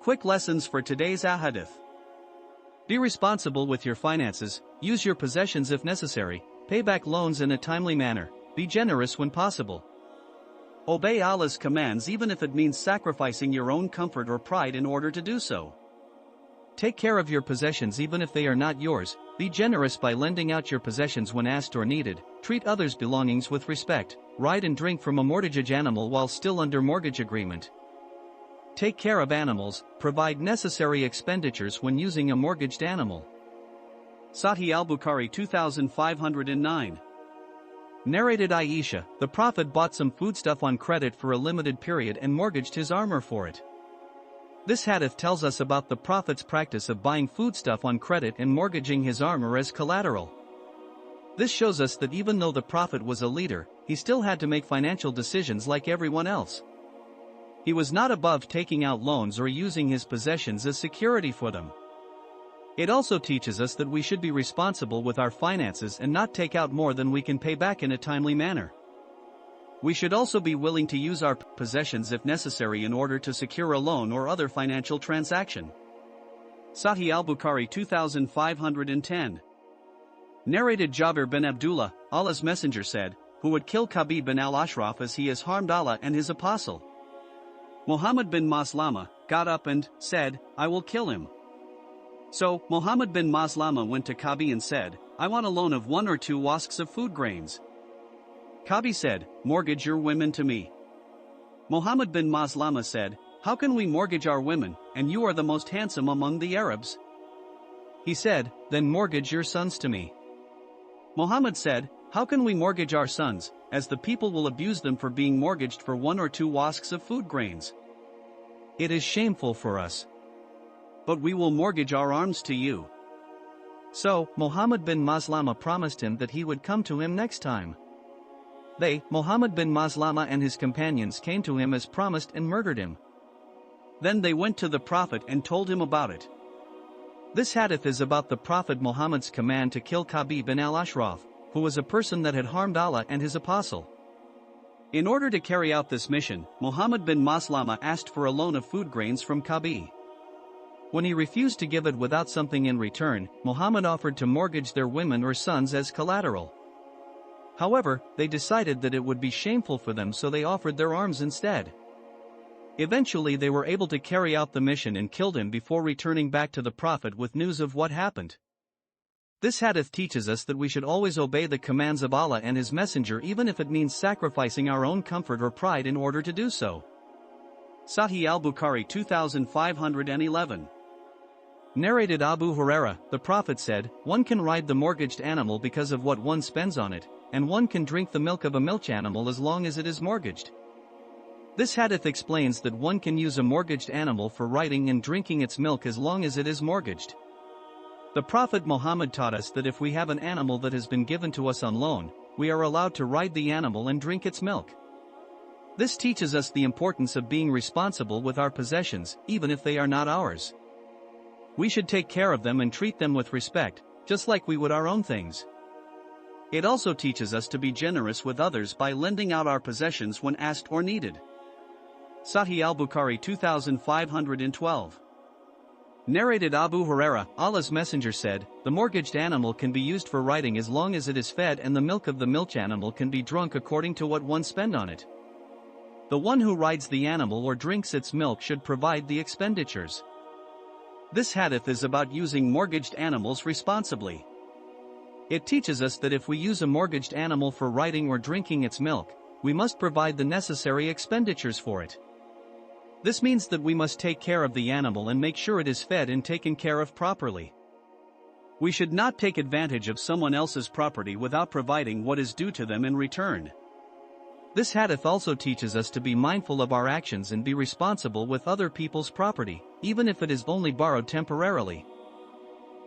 Quick lessons for today's ahadith. Be responsible with your finances, use your possessions if necessary, pay back loans in a timely manner, be generous when possible. Obey Allah's commands even if it means sacrificing your own comfort or pride in order to do so. Take care of your possessions even if they are not yours, be generous by lending out your possessions when asked or needed, treat others' belongings with respect, ride and drink from a mortgaged animal while still under mortgage agreement. Take care of animals, provide necessary expenditures when using a mortgaged animal. Sahih al-Bukhari 2509. Narrated Aisha, the Prophet bought some foodstuff on credit for a limited period and mortgaged his armor for it. This hadith tells us about the Prophet's practice of buying foodstuff on credit and mortgaging his armor as collateral. This shows us that even though the Prophet was a leader, he still had to make financial decisions like everyone else. He was not above taking out loans or using his possessions as security for them. It also teaches us that we should be responsible with our finances and not take out more than we can pay back in a timely manner. We should also be willing to use our possessions if necessary in order to secure a loan or other financial transaction. Sahih al-Bukhari 2510. Narrated Jabir bin Abdullah, Allah's Messenger said, "Who would kill Ka'b bin al-Ashraf as he has harmed Allah and his apostle?" Muhammad bin Maslama got up and said, "I will kill him." So, Muhammad bin Maslama went to Ka'b and said, "I want a loan of 1 or 2 wasks of food grains." Ka'b said, "Mortgage your women to me." Muhammad bin Maslama said, "How can we mortgage our women, and you are the most handsome among the Arabs?" He said, "Then mortgage your sons to me." Muhammad said, "How can we mortgage our sons, as the people will abuse them for being mortgaged for 1 or 2 wasks of food grains? It is shameful for us. But we will mortgage our arms to you." So, Muhammad bin Maslama promised him that he would come to him next time. They, Muhammad bin Maslama and his companions, came to him as promised and murdered him. Then they went to the Prophet and told him about it. This hadith is about the Prophet Muhammad's command to kill Ka'b bin al-Ashraf, who was a person that had harmed Allah and his apostle. In order to carry out this mission, Muhammad bin Maslama asked for a loan of food grains from Ka'b. When he refused to give it without something in return, Muhammad offered to mortgage their women or sons as collateral. However, they decided that it would be shameful for them, so they offered their arms instead. Eventually they were able to carry out the mission and killed him before returning back to the Prophet with news of what happened. This hadith teaches us that we should always obey the commands of Allah and His Messenger even if it means sacrificing our own comfort or pride in order to do so. Sahih al-Bukhari 2511. Narrated Abu Huraira, the Prophet said, "One can ride the mortgaged animal because of what one spends on it, and one can drink the milk of a milch animal as long as it is mortgaged." This hadith explains that one can use a mortgaged animal for riding and drinking its milk as long as it is mortgaged. The Prophet Muhammad taught us that if we have an animal that has been given to us on loan, we are allowed to ride the animal and drink its milk. This teaches us the importance of being responsible with our possessions, even if they are not ours. We should take care of them and treat them with respect, just like we would our own things. It also teaches us to be generous with others by lending out our possessions when asked or needed. Sahih al-Bukhari 2512. Narrated Abu Huraira, Allah's Messenger said, "The mortgaged animal can be used for riding as long as it is fed, and the milk of the milch animal can be drunk according to what one spend on it. The one who rides the animal or drinks its milk should provide the expenditures." This hadith is about using mortgaged animals responsibly. It teaches us that if we use a mortgaged animal for riding or drinking its milk, we must provide the necessary expenditures for it. This means that we must take care of the animal and make sure it is fed and taken care of properly. We should not take advantage of someone else's property without providing what is due to them in return. This hadith also teaches us to be mindful of our actions and be responsible with other people's property, even if it is only borrowed temporarily.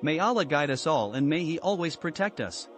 May Allah guide us all and may He always protect us.